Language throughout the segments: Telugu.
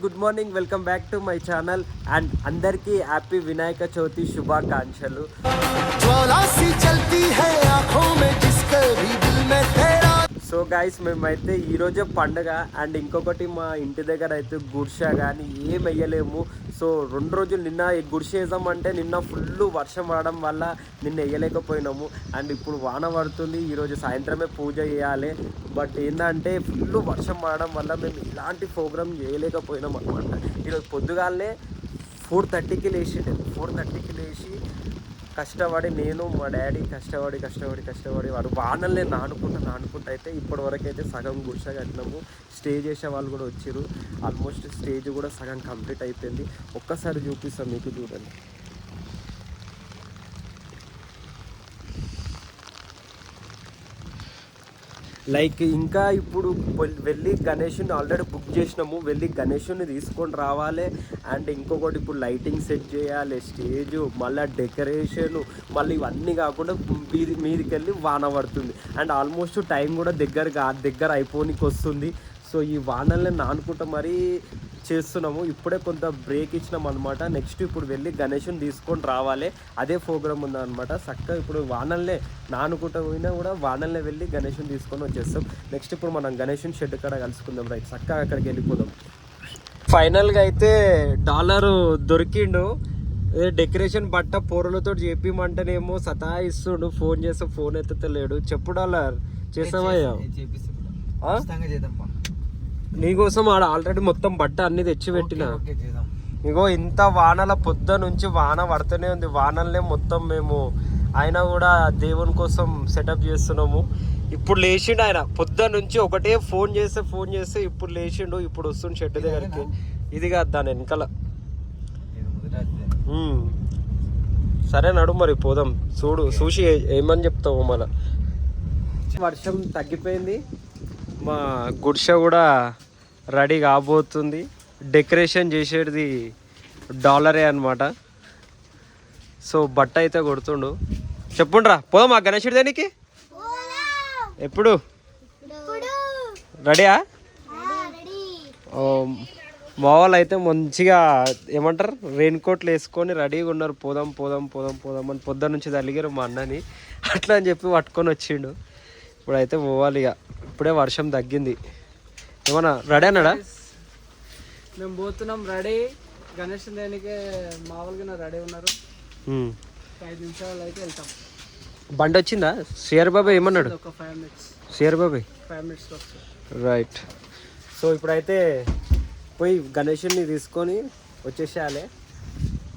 Good morning, welcome back to my channel and అందరికీ హ్యాపీ వినాయక చవితి శుభాకాంక్షలు. సో గైస్, మేమైతే ఈరోజే పండుగ అండ్ ఇంకొకటి మా ఇంటి దగ్గర అయితే గుడిసె కానీ ఏం వేయలేము. సో 2 రోజులు నిన్న గుడిసె వేసామంటే నిన్న ఫుల్ వర్షం పడడం వల్ల నిన్న వేయలేకపోయినాము. అండ్ ఇప్పుడు వాన పడుతుంది, ఈరోజు సాయంత్రమే పూజ చేయాలి. బట్ ఏంటంటే ఫుల్ వర్షం పడడం వల్ల మేము ఇలాంటి ప్రోగ్రామ్ చేయలేకపోయినాం అనమాట. ఈరోజు పొద్దుగాలనే 4:30కి లేచిండే. 4:30కి లేచి కష్టపడి నేను మా డాడీ కష్టపడి వాడు వానల్ని నానుకుంటా అయితే ఇప్పటి వరకు అయితే సగం గుడిసె కట్టినాము. స్టే చేసే వాళ్ళు కూడా వచ్చారు. ఆల్మోస్ట్ స్టేజ్ కూడా సగం కంప్లీట్ అయిపోయింది. ఒక్కసారి చూపిస్తాం మీకు, చూడండి. లైక్ ఇంకా ఇప్పుడు వెళ్ళి గణేషుని ఆల్రెడీ బుక్ చేసినాము, వెళ్ళి గణేషుని తీసుకొని రావాలి. అండ్ ఇంకొకటి ఇప్పుడు లైటింగ్ సెట్ చేయాలి, స్టేజు, మళ్ళీ డెకరేషను, మళ్ళీ ఇవన్నీ కాకుండా మీదికి వెళ్ళి వాన పడుతుంది. అండ్ ఆల్మోస్ట్ టైం కూడా దగ్గర అయిపోనికి వస్తుంది. సో ఈ వానల్ని నానుకుంటా మరీ చేస్తున్నాము. ఇప్పుడే కొంత బ్రేక్ ఇచ్చినాం అనమాట. నెక్స్ట్ ఇప్పుడు వెళ్ళి గణేషుని తీసుకొని రావాలి, అదే ప్రోగ్రామ్ ఉందన్నమాట. చక్కగా ఇప్పుడు వానల్నే నానుకుంటా పోయినా కూడా వానల్నే వెళ్ళి గణేషుని తీసుకొని వచ్చేస్తాం. నెక్స్ట్ ఇప్పుడు మనం గణేషుని షెడ్ కాడ కలుసుకుందాం. రైట్, చక్కగా అక్కడికి వెళ్ళిపోదాం. ఫైనల్గా అయితే డాలర్ దొరికిండు. డెకరేషన్ బట్ట పొరలతో చేపిమంటేనేమో సతాయిస్తుండు. ఫోన్ చేస్తే ఫోన్ ఎత్తుతలేడు. చెప్పు డాలర్, చేసావయ్యా? నీకోసం ఆడ ఆల్రెడీ మొత్తం బట్ట అన్ని తెచ్చి పెట్టిన. ఇగో ఇంత వానల పొద్దు నుంచి వాన పడుతూనే ఉంది. వానల్నే మొత్తం మేము ఆయన కూడా దేవుని కోసం సెటప్ చేస్తున్నాము. ఇప్పుడు లేచిండు ఆయన. పొద్దు నుంచి ఒకటే ఫోన్ చేస్తే ఇప్పుడు లేచిండు. ఇప్పుడు వస్తుంది షెడ్ దగ్గరికి. ఇది కాదు దాని వెనకాల. సరే నడు మరి పోదాం. చూసి ఏమని చెప్తావు మళ్ళా. వర్షం తగ్గిపోయింది. మా గుడిసె కూడా రెడీ కాబోతుంది. డెకరేషన్ చేసేది డాలరే అనమాట. సో బట్ట అయితే కొడుతుండు. చెప్పుండ్రా, పోదాం ఆ గణేశుడి దానికి. ఎప్పుడు రెడీయా? మా వాళ్ళు అయితే మంచిగా ఏమంటారు, రెయిన్ కోట్లు వేసుకొని రెడీగా ఉన్నారు. పోదాం అని పొద్దున్న నుంచి తల్లిగారు మా అన్నని. అట్లా అని చెప్పి పట్టుకొని వచ్చిండు. ఇప్పుడైతే పోవాలి. ఇక ఇప్పుడే వర్షం తగ్గింది. ఏమన్నా రెడీ అన్నాడా? మేము పోతున్నాం రెడీ. గణేష్ దేనికి మామూలుగా రెడీ ఉన్నారు. 5 నిమిషాలు అయితే వెళ్తాం. బండి వచ్చిందా? సిఆర్ బాబాయ్ ఏమన్నాడు? ఒక 5 minutes. సిఆర్ బాబాయ్ 5 minutes రైట్. సో ఇప్పుడైతే పోయి గణేషుని తీసుకొని వచ్చేసేయాలి.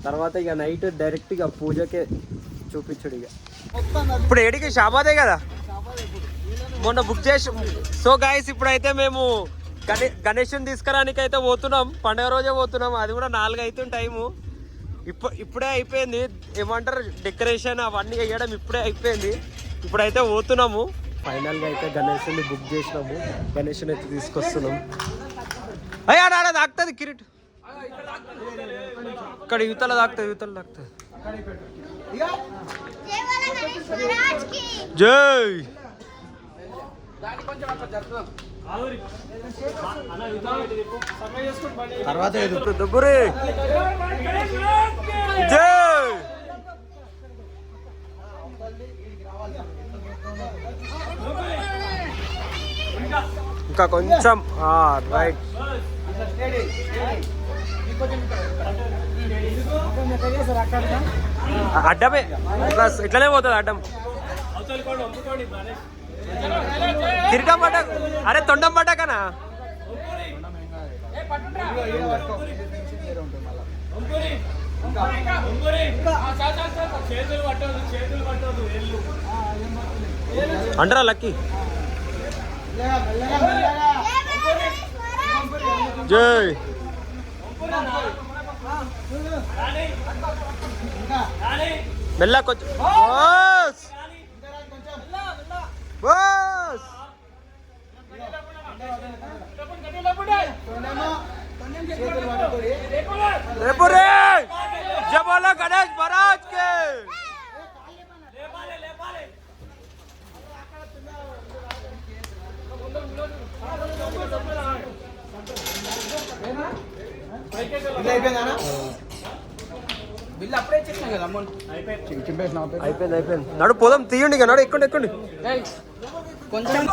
తర్వాత ఇక నైట్ డైరెక్ట్ ఇక పూజకే చూపించుడు. ఇక ఇప్పుడు ఏడికి షాబాదే కదా, మొన్న బుక్ చేసి. సో గాయస్, ఇప్పుడైతే మేము గణేషుని తీసుకురానికి అయితే పోతున్నాం. పండుగ రోజే పోతున్నాం. అది కూడా 4 అవుతుంది టైము. ఇప్పుడే అయిపోయింది. ఏమంటారు, డెకరేషన్ అవన్నీ వేయడం ఇప్పుడే అయిపోయింది. ఇప్పుడైతే పోతున్నాము. ఫైనల్గా అయితే గణేషుని బుక్ చేసినాము. గణేషుని అయితే తీసుకొస్తున్నాం. అయ్యా ఆడ తాకుతుంది కిరీట్. ఇక్కడ యువతల తాకుతుంది. జై తర్వాత దుబ్బురి జై. ఇంకా కొంచెం రైట్. అడ్డమే ఇట్లనే పోతుంది అడ్డం. కిరీటం పడ్డ, అరే తొండం పడ్డాకనా. అంటారా లక్కీ? జై. మెల్ల కొంచెం బాస్. जय बोलो गणेश महाराज के। బిల్ అప్పుడే ఇచ్చేసినా కదా అమౌంట్ అయిపోయింది నడు పోదాం తీయండి ఇక నడు ఎక్కండి కొంచెం